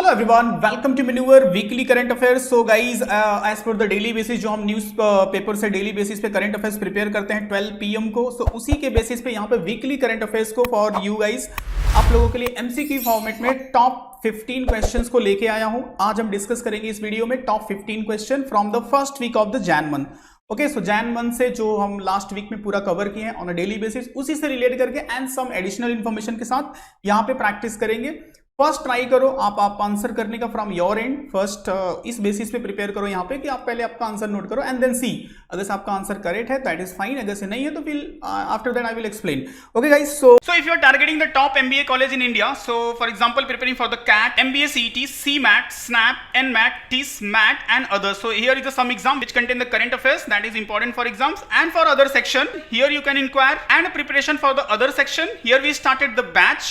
Everyone, welcome to मनूवर weekly current affairs. So guys, as per the daily basis जो हम newspaper से daily basis पे current affairs prepare करते हैं 12 PM को, सो उसी के बेसिस पे यहाँ पे वीकली करंट अफेयर्स को फॉर यू गाइज आप लोगों के लिए एमसीक्यू फॉर्मेट में टॉप 15 क्वेश्चंस को लेके आया हूं। आज हम डिस्कस करेंगे इस वीडियो में top 15 question from the first week of the Jan month. Okay, so Jan month से जो हम लास्ट वीक में पूरा कवर किए हैं ऑन अ डेली बेसिस, उसी से रिलेट करके एंड सम एडिशनल इंफॉर्मेशन के साथ यहाँ पे प्रैक्टिस करेंगे। फर्स्ट ट्राई करो आप आंसर करने का फ्रॉम योर एंड। फर्स्ट इस बेसिस पे प्रिपेयर करो यहाँ पे कि आप पहले आपका आंसर नोट करो एंड देन सी अगर से आपका आंसर करेक्ट है दैट इज फाइन, अगर से नहीं है तो फिर after that I will explain. Okay guys, so if you are targeting the top MBA college in India, so for example preparing for the CAT, MBA CET, CMAT, SNAP, NMAT, TISS, MAT and others. So here is the some exam which contain the current affairs that is important for exams, and for other section here you can inquire, and preparation for the other section here we started the batch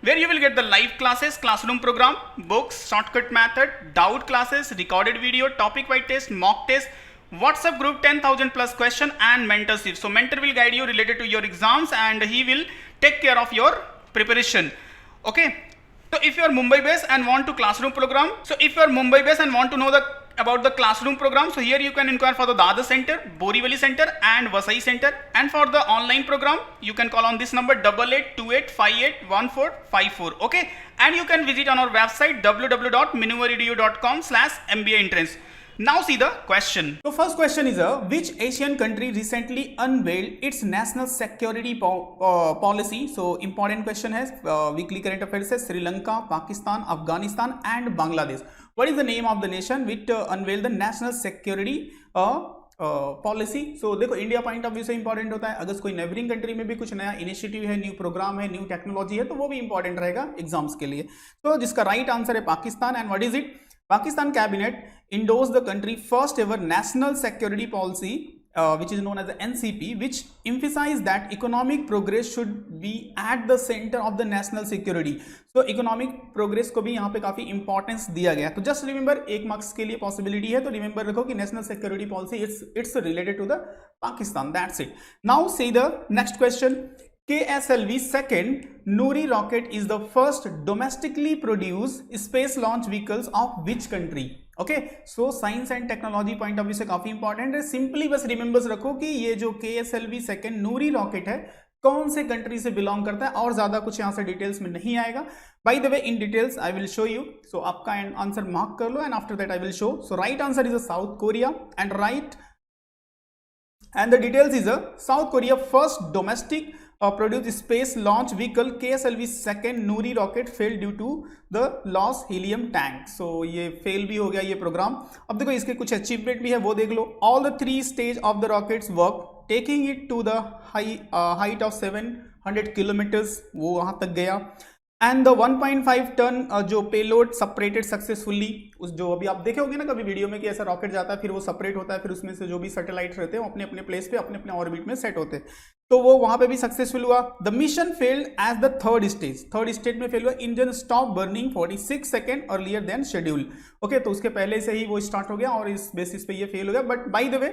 where you will get the live classes, classroom program, books, shortcut method, doubt classes, recorded video, topic wise test, mock test, WhatsApp group, 10,000 plus question and mentorship. So mentor will guide you related to your exams and he will take care of your preparation. Okay, so if you are Mumbai based and want to classroom program, so if you are Mumbai based and want to know about the classroom program, so here you can inquire for the Dadar Center, Borivali Center and Vasai Center, and for the online program you can call on this number 8828581454. okay, and you can visit on our website www.minuvaredu.com/MBA entrance. Now see the question. So first question is which Asian country recently unveiled its national security policy? So important question है, weekly current affairs है। Sri Lanka, Pakistan, Afghanistan and Bangladesh. What is the name of the nation which unveiled the national security policy? So देखो, India point of view से important होता है। अगर कोई neighbouring country में भी कुछ नया इनिशिएटिव है, न्यू प्रोग्राम है, न्यू टेक्नोलॉजी है, तो वो भी इंपॉर्टेंट रहेगा एग्जाम्स के लिए। तो जिसका राइट आंसर है Pakistan. And what is it? Pakistan cabinet endorsed the country first ever national security policy which is known as the NCP, which emphasized that economic progress should be at the center of the national security. So economic progress को भी यहाँ पे काफी importance दिया गया। तो just remember, एक marks के लिए पॉसिबिलिटी है तो रिमेंबर रखो कि national security policy it's related to the Pakistan. That's it. Now see the next question. KSLV second Nuri rocket is the first domestically produced space launch vehicles of which country? Okay, so science and technology point of view से काफी important है। Simply बस remembers रखो कि ये जो KSLV second नूरी rocket है कौन से कंट्री से बिलोंग करता है, और ज्यादा कुछ यहां से डिटेल्स में नहीं आएगा। By the way, in details I will show you. So आपका आंसर मार्क कर लो and after that I will show. So right answer is South Korea and right, and the details is South Korea first domestic produced space launch vehicle KSLV second Nuri rocket failed due to the lost helium tank. So ये fail भी हो गया ये programme. अब देखो इसके कुछ achievement भी है, वो देख लो। All the 3 stage of the rockets work, taking it to the height of 700 kilometers, वो वहां तक गया। एंड द 1.5 टन जो पेलोड सेपरेटेड सक्सेसफुली, उस जो अभी आप देखे होंगे ना कभी वीडियो में कि ऐसा रॉकेट जाता है फिर वो सेपरेट होता है, फिर उसमें से जो भी सैटेलाइट रहते हैं वो अपने अपने प्लेस पे अपने अपने ऑर्बिट में सेट होते हैं, तो वो वहां पे भी सक्सेसफुल हुआ। The mission failed as the third stage में फेल हुआ। Engine stop burning 46 second earlier than schedule. Okay, तो उसके पहले से ही वो स्टार्ट हो गया और इस बेसिस पे ये फेल हो गया। बट बाय द वे,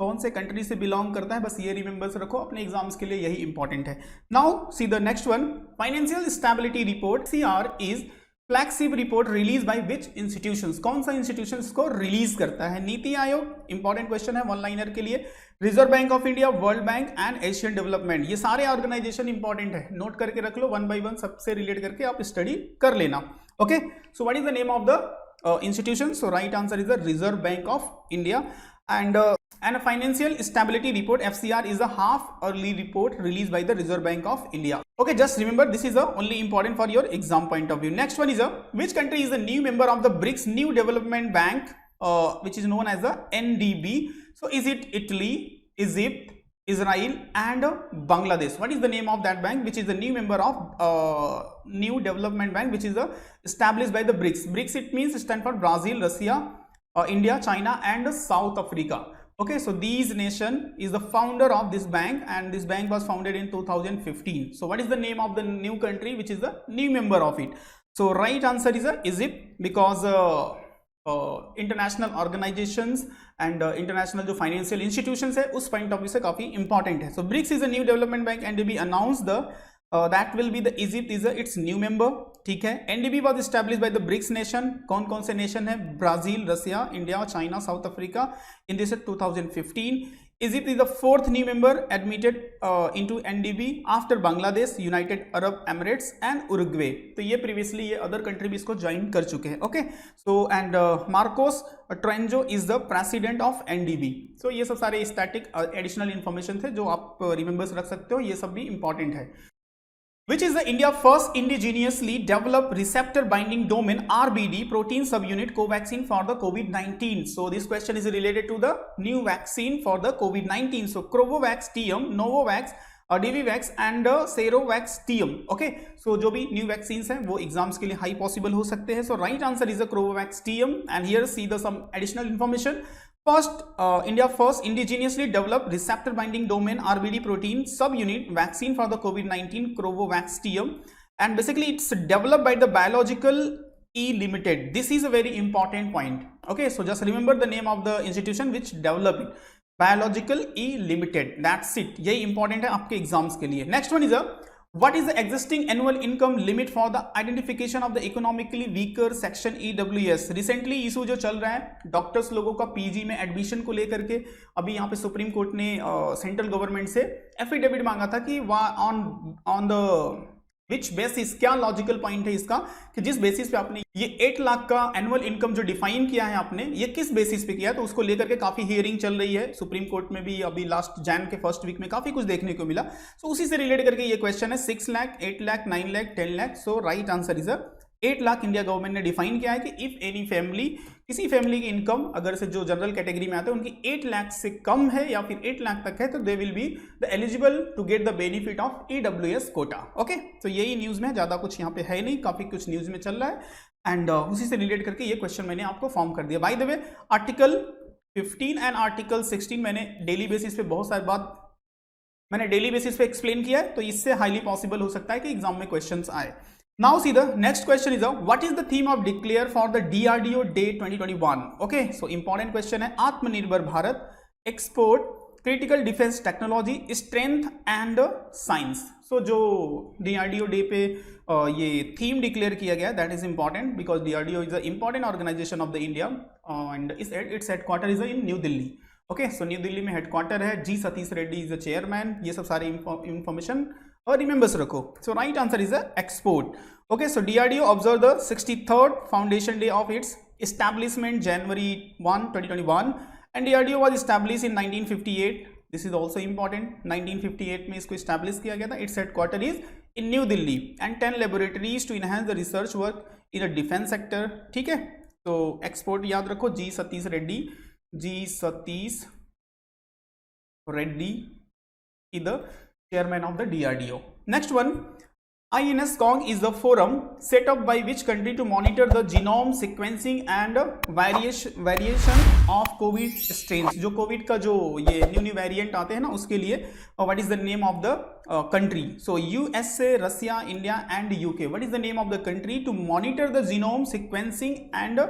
कौन से कंट्री से बिलोंग करता है बस ये रिमेंबर्स रखो, अपने एग्जाम्स के लिए यही इंपॉर्टेंट है। Now see the next one. Financial stability report CR is flagship report release by which institutions? कौन सा इंस्टीट्यूशन इसको रिलीज करता है? नीति आयोग, इंपॉर्टेंट क्वेश्चन है वन लाइनर के लिए। Reserve bank of India, world bank and Asian development, ये सारे ऑर्गेनाइजेशन इंपॉर्टेंट है, नोट करके रख लो, 1 by 1 सबसे रिलेट करके आप स्टडी कर लेना। Okay, so what is the name of the institution? So right answer is the reserve bank of India. And a financial stability report FCR is a half yearly report released by the Reserve Bank of India. Okay, just remember this is only important for your exam point of view. Next one is which country is the new member of the BRICS New Development Bank, which is known as the NDB? So is it Italy, Egypt, Israel and Bangladesh? What is the name of that bank which is the new member of New Development Bank, which is established by the BRICS? BRICS, it means stand for Brazil, Russia, India, China and South Africa. Okay, so these nation is the founder of this bank and this bank was founded in 2015. So what is the name of the new country which is the new member of it? So right answer is Egypt, because international organizations and international जो financial institutions है उस point of view से काफी important है। So BRICS is a new development bank and we announced the that will be the Egypt is its new member, ठीक है। NDB was establish by the BRICS nation, कौन कौन से nation है, Brazil, Russia, India, China, South Africa in this 2015। Egypt is the fourth new member admitted into NDB after Bangladesh, United Arab Emirates and Uruguay। तो ये previously ये other country भी इसको join कर चुके हैं, okay. So and Marcos Troyjo is the president of NDB। So ये सब सारे स्टैटिक एडिशनल इंफॉर्मेशन थे जो आप रिमेंबर्स रख सकते हो, ये सब भी इंपॉर्टेंट है। Which is the India first indigenously developed receptor binding domain RBD protein subunit covaxin for the COVID-19? So this question is related to the new vaccine for the COVID-19. So Covovax TM, Novavax, DVvax and Serovax TM. Okay. So जो भी new vaccines हैं वो exams के लिए high possible हो सकते हैं. So right answer is the Covovax TM. And here see the some additional information. First, India first indigenously developed receptor binding domain RBD protein subunit vaccine for the COVID-19 Covovax TM, and basically it's developed by the Biological E Limited. This is a very important point. Okay, so just remember the name of the institution which developed it. Biological E Limited. That's it. यही important है आपके exams के लिए. Next one is what is the existing annual income limit for the identification of the economically weaker section EWS? Recently issue जो चल रहा है doctors लोगों का पीजी में एडमिशन को लेकर के, अभी यहाँ पे सुप्रीम कोर्ट ने सेंट्रल गवर्नमेंट से एफिडेविट मांगा था कि ऑन द विच बेसिस, क्या लॉजिकल पॉइंट है इसका कि जिस बेसिस पे आपने ये 8 लाख का एनुअल इनकम जो डिफाइन किया है आपने, ये किस बेसिस पे किया है। तो उसको लेकर के काफी हियरिंग चल रही है सुप्रीम कोर्ट में भी, अभी लास्ट जैन के फर्स्ट वीक में काफी कुछ देखने को मिला। सो उसी से रिलेट करके ये क्वेश्चन है 6 lakh, 8 lakh, 9 lakh, 10 lakh. So right answer is 8 lakh India government ने डिफाइन किया है कि इफ एनी फैमिली, किसी फैमिली की इनकम अगर से जो जनरल कैटेगरी में आते हैं उनकी 8 लाख से कम है या फिर 8 लाख तक है तो they will be the eligible to get the benefit of EWS quota. Okay, तो यही न्यूज में, ज्यादा कुछ यहाँ पे है नहीं, काफी कुछ न्यूज में चल रहा है एंड उसी से रिलेट करके ये क्वेश्चन मैंने आपको फॉर्म कर दिया। Bye the way article 15 and article 16 मैंने डेली बेसिस पे बहुत सारी बात मैंने डेली बेसिस पे एक्सप्लेन किया है, तो इससे हाईली पॉसिबल हो सकता है कि एग्जाम में क्वेश्चंस आए। Now see the next question is what is the theme of declare for the DRDO Day 2021? Okay, so important question है Atmanirbhar Bharat, export, critical defence technology, strength and science. So जो DRDO day पे ये theme declare किया गया, that is important because DRDO is a important organisation of the India and its headquarter is in new Delhi. Okay, so New Delhi में headquarter है, G Satish Reddy is the chairman. ये सब सारी इंफॉर्मेशन और रिमेंबर्स रखो। So right answer is export. Okay, so DRDO observe the 63rd foundation day of its establishment January 1, 2021 and DRDO was establish in 1958। This is also important, 1958 में इसको establish किया गया था। Its headquarter is in new Delhi and 10 laboratories to enhance the research work in a defence sector. ठीक है, तो export याद रखो, G Satish Reddy is the chairman of the DRDO. Next one, INS Kong is the forum set up by which country to monitor the genome sequencing and variation of COVID strains? जो COVID का जो ये new variant आते हैं ना उसके लिए, what is the name of the country? So USA, Russia, India and UK. What is the name of the country to monitor the genome sequencing and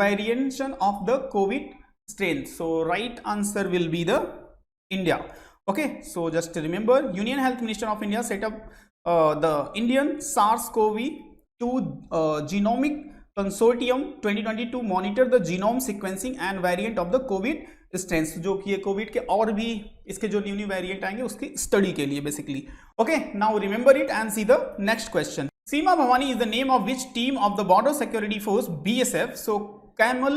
variation of the COVID strains? So right answer will be the India. Okay, so just remember, Union Health Minister of India set up the Indian SARS-CoV-2 Genomic Consortium 2020 to monitor the genome sequencing and variant of the COVID strains, जो कि ये Covid के और भी इसके जो new variant आएंगे उसकी स्टडी के लिए basically. Okay, now remember it and C the next question. Seema Bhavani is the name of which team of the border security force BSF? So Camel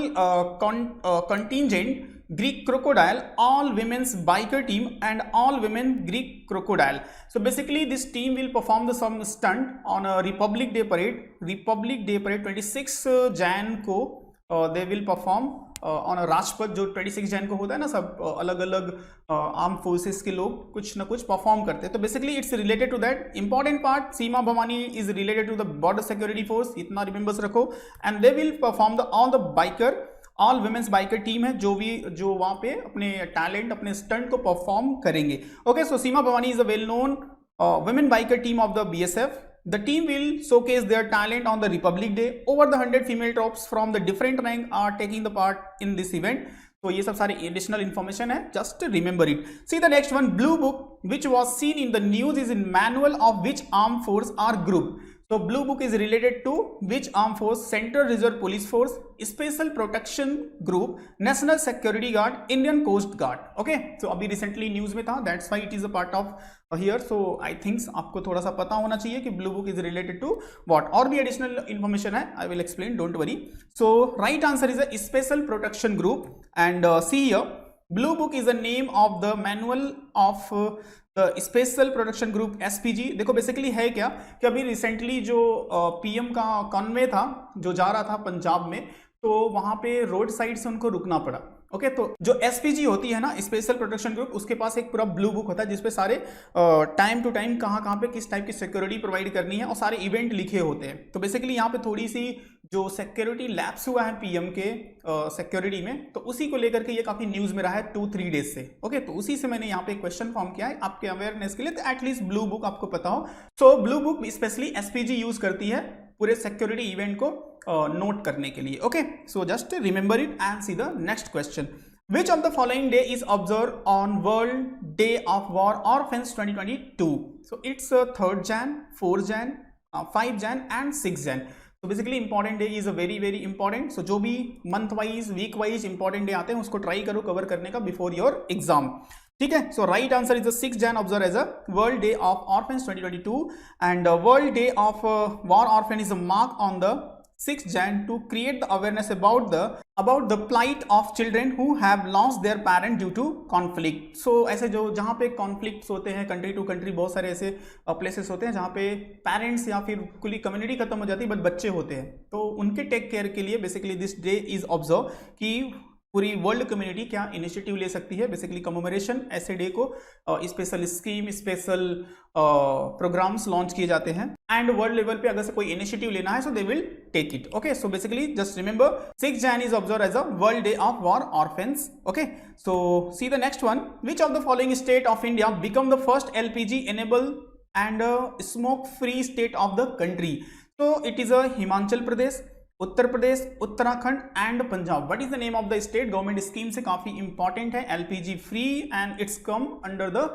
contingent, Greek crocodile, all women's biker team and all women Greek crocodile. So basically this team will perform the some stunt on a Republic Day parade 26 Jan को they will perform on a Rajpath, जो 26 जैन को होता है ना, सब अलग अलग arm forces के लोग कुछ ना कुछ परफॉर्म करते हैं। तो basically it's related to that important part. Seema Bhavani is related to the border security force, इतना रिमेंबर्स रखो। And they will perform the all the biker, all women's biker team है जो वहाँ पे अपने टैलेंट, अपने स्टंट को परफॉर्म करेंगे। Okay, so Seema Bhavani is a well known women biker team of the BSF. The team will showcase their talent on the Republic Day. Over the 100 female troops from the different rank are taking the part in this event. तो ये सब सारी additional information है, just remember it. See the next one, blue book which was seen in the news is in manual of which arm force or group. So blue book is related to which armed force? Central Reserve Police Force, Special Protection Group, National Security Guard, Indian Coast Guard. Okay, so अभी recently news में था, that's why it is a part of here. So I think आपको थोड़ा सा पता होना चाहिए कि blue book is related to what. और भी additional information है, I will explain, don't worry. So right answer is a Special Protection Group, and see here, blue book is the name of the manual of special protection group SPG. देखो basically है क्या कि अभी recently जो PM का Conway था जो जा रहा था पंजाब में, तो वहां पे रोड साइड से उनको रुकना पड़ा. ओके, तो जो एसपीजी होती है ना, स्पेशल प्रोटेक्शन ग्रुप, उसके पास एक पूरा ब्लू बुक होता है जिसपे सारे टाइम टू टाइम कहाँ पे किस टाइप की सिक्योरिटी प्रोवाइड करनी है और सारे इवेंट लिखे होते हैं. तो बेसिकली यहाँ पे थोड़ी सी जो सिक्योरिटी लैप्स हुआ है पीएम के सिक्योरिटी में, तो उसी को लेकर के ये काफी न्यूज में रहा है 2-3 डेज से. ओके, तो उसी से मैंने यहाँ पे एक क्वेश्चन फॉर्म किया है आपके अवेयरनेस के लिए, तो एटलीस्ट ब्लू बुक आपको पता हो. सो blue book specially SPG use करती है पूरे सिक्योरिटी इवेंट को नोट करने के लिए. Okay, so just remember it and C the next question. Which of the following day is observed on World Day of War Orphans 2022? So it's 3rd Jan, 4th Jan, 5 Jan and 6 Jan. So basically important day is a very very important. So जो भी month wise, week wise important day आते हैं उसको try करो cover करने का before your exam. ठीक है, so right answer is the 6th Jan observed as a World Day of Orphans 2022, and World Day of War Orphan is a mark on the 6th Jan to create the awareness about the plight of children who have lost their parent due to conflict. So ऐसे जो जहाँ पे conflicts होते हैं country to country, बहुत सारे ऐसे places होते हैं जहाँ पे parents या फिर पूरी community खत्म हो जाती है बट बच्चे होते हैं, तो उनके टेक केयर के लिए basically this day is observe कि पूरी वर्ल्ड कम्युनिटी क्या इनिशिएटिव ले सकती है. बेसिकली कमेमोरेशन ऐसे डे को special scheme, special programmes launch किए जाते हैं, एंड वर्ल्ड लेवल पे अगर से कोई इनिशिएटिव लेना है so they will take it. Okay, so basically just remember 6 Jan is observe as a world day of war orphans. Okay, so see the next one. Which of the following state of India become the first LPG enable and smoke free state of the country? तो it is a Himachal Pradesh, Uttar Pradesh, Uttarakhand and Punjab. What is the name of the state? Government scheme से काफी important है, LPG free, and it's come under the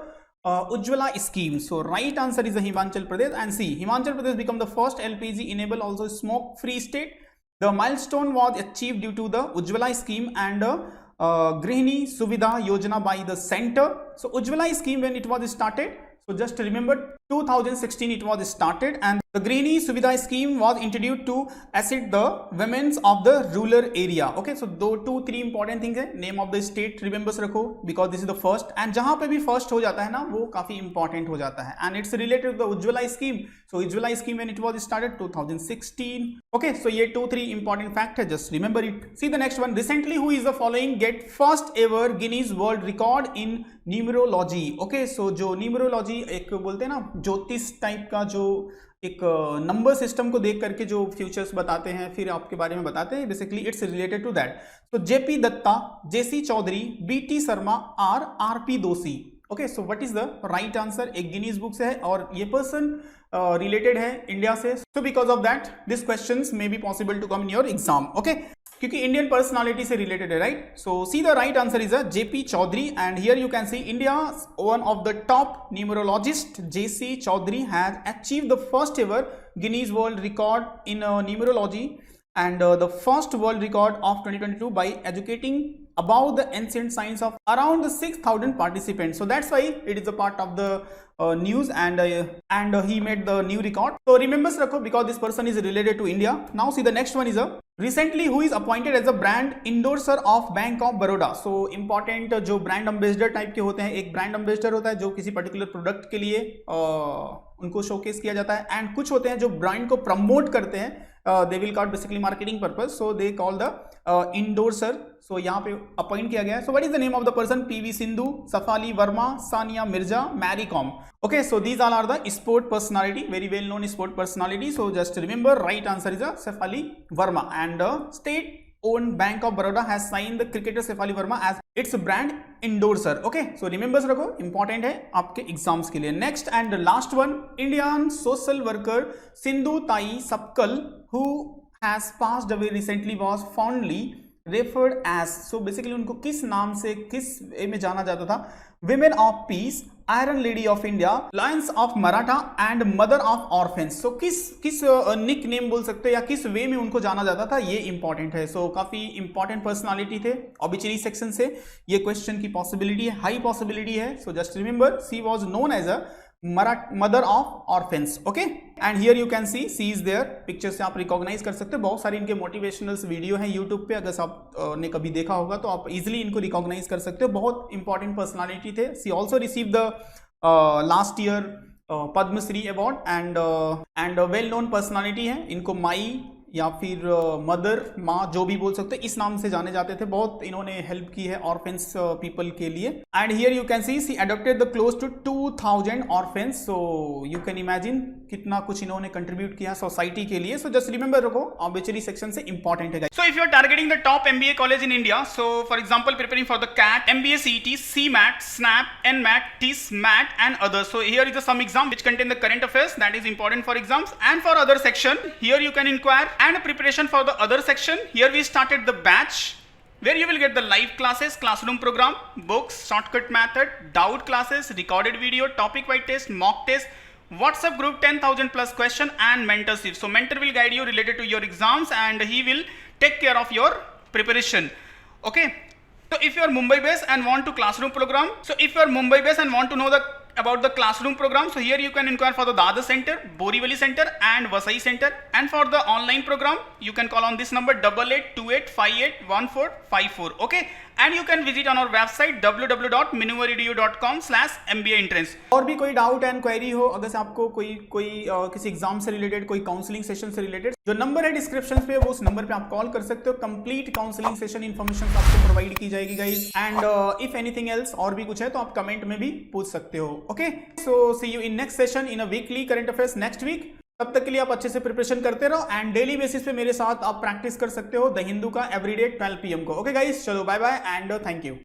Ujjwala scheme. So right answer is Himachal Pradesh, and see Himachal Pradesh become the first LPG enable also smoke free state. The milestone was achieved due to the Ujjwala scheme and Grihini Suvidha Yojana by the centre. So Ujjwala scheme when it was started, so just remember 2016 it was started, and the Grini Suvidha scheme was introduced to assist the women of the rural area. Okay, so 2-3 important things है. Name of the state remembers रखो because this is the first, and जहाँ पे भी first हो जाता है ना वो काफी important हो जाता है, and it's related to the Ujjwala scheme. So Ujjwala scheme when it was started 2016. Okay, so ये 2-3 important fact है, just remember it. See the next one. Recently who is the following get first ever Guinness World Record in numerology? Okay, so जो numerology एक बोलते हैं ना ज्योतिष type का, जो एक नंबर सिस्टम को देख करके जो फ्यूचर्स बताते हैं फिर आपके बारे में बताते हैं, basically it's related to that. तो JP Datta, JC Chaudhary, BT Sharma, RP Doshi. Okay, so what is the right answer? एक गिनीज बुक से है और ये पर्सन रिलेटेड है इंडिया से, so because of that this questions may be possible to come in your exam. Okay, क्योंकि Indian personality से related है, right? So see the right answer is a JP Chaudhary, and here you can see India one of the top numerologist JC Chaudhary has achieved the first ever Guinness world record in numerology and the first world record of 2022 by educating about the ancient science of around 6,000 participants. So that's why it is a part of the news, and he made the new record. So remembers rakho because this person is related to India. Now see the next one is a recently who is appointed as a brand endorser of Bank of Baroda. So important जो brand ambassador type के होते हैं, एक brand ambassador होता है जो किसी particular product के लिए उनको शोकेस किया जाता है, एंड कुछ होते हैं जो ब्रांड को प्रमोट करते हैं, they will call basically marketing purpose, so they call the endorser. So यहाँ पे अपॉइंट किया गया है. So what is the name of the person? PV Sindhu, Shafali Verma, Sania Mirza, Mary Kom. Okay, so these are the sport personality, very well known sport personality. So just remember right answer is Shafali Verma, and state owned Bank of Baroda has signed the cricketer Sefali Verma as its brand endorser. Okay, so remembers रखो, important है आपके exams के लिए. Next and the last one, Indian social worker Sindhu Tai Sapkal, who has passed away recently, was fondly referred as, so basically उनको किस नाम से, किस वे में जाना जाता था? Women of peace, iron lady of India, lions of Maratha and mother of orphans. So किस निक नेम बोल सकते हैं या किस वे में उनको जाना जाता था, ये इंपॉर्टेंट है। सो काफी इंपॉर्टेंट पर्सनालिटी थे। ऑबिचुरी सेक्शन से ये क्वेश्चन की पॉसिबिलिटी है, हाई पॉसिबिलिटी है। So just remember she was known as a mother of orphans. Okay, and here you can see is there, picture से आप रिकॉग्नाइज कर सकते हो। बहुत सारी इनके मोटिवेशनल वीडियो हैं यूट्यूब पे, अगर आपने कभी देखा होगा तो आप इजिली इनको रिकॉग्नाइज कर सकते हो। बहुत इंपॉर्टेंट पर्सनालिटी थे। She also receive the last year Padma Shri award and well known personality है। इनको माई या फिर मदर, माँ, जो भी बोल सकते हैं, इस नाम से जाने जाते थे। बहुत इन्होंने हेल्प की है ऑर्फेंस पीपल के लिए। And here you can see adopted the close to 2000 orphans. So you can imagine कितना कुछ इन्होंने कंट्रीब्यूट किया सोसाइटी के लिए। सो जस्ट रिमेंबर रखो, ऑब्वियसली सेक्शन से इंपॉर्टेंट है। So if you are targeting the top MBA college in India, so for example preparing for the CAT, MBA CET, CMAT, SNAP, NMAT, TIS, MAT and others. So here is some exam which contain the current affairs that is important for exams. And for other section, here you can inquire. And preparation for the other section, here we started the batch where you will get the live classes, classroom program, books, shortcut method, doubt classes, recorded video, topic wise test, mock test, WhatsApp group, 10,000 plus question and mentorship. So mentor will guide you related to your exams and he will take care of your preparation. Okay, so if you are Mumbai based and want to classroom program, so if you are Mumbai based and want to know about the classroom program, so here you can inquire for the Dadar Center, Borivali Center and Vasai Center. And for the online program, you can call on this number 8828581454. Okay, and you can visit on our website www.minuvaredu.com/MBA entrance. और भी कोई doubt and query हो, अगर से आपको कोई किसी exam से रिलेटेड, कोई काउंसलिंग सेशन से रिलेटेड, जो नंबर है डिस्क्रिप्शन पे, वो उस नंबर पे आप कॉल कर सकते हो। कंप्लीट काउंसलिंग सेशन इन्फॉर्मेशन आपको प्रोवाइड की जाएगी guys. And if anything else, और भी कुछ है तो आप कमेंट में भी पूछ सकते हो। Okay, so see you in next session in a weekly current affairs next week. तब तक के लिए आप अच्छे से प्रिपरेशन करते रहो एंड डेली बेसिस पे मेरे साथ आप प्रैक्टिस कर सकते हो द हिंदू का एवरीडे 12 PM को। ओके गाइस, चलो bye bye and thank you.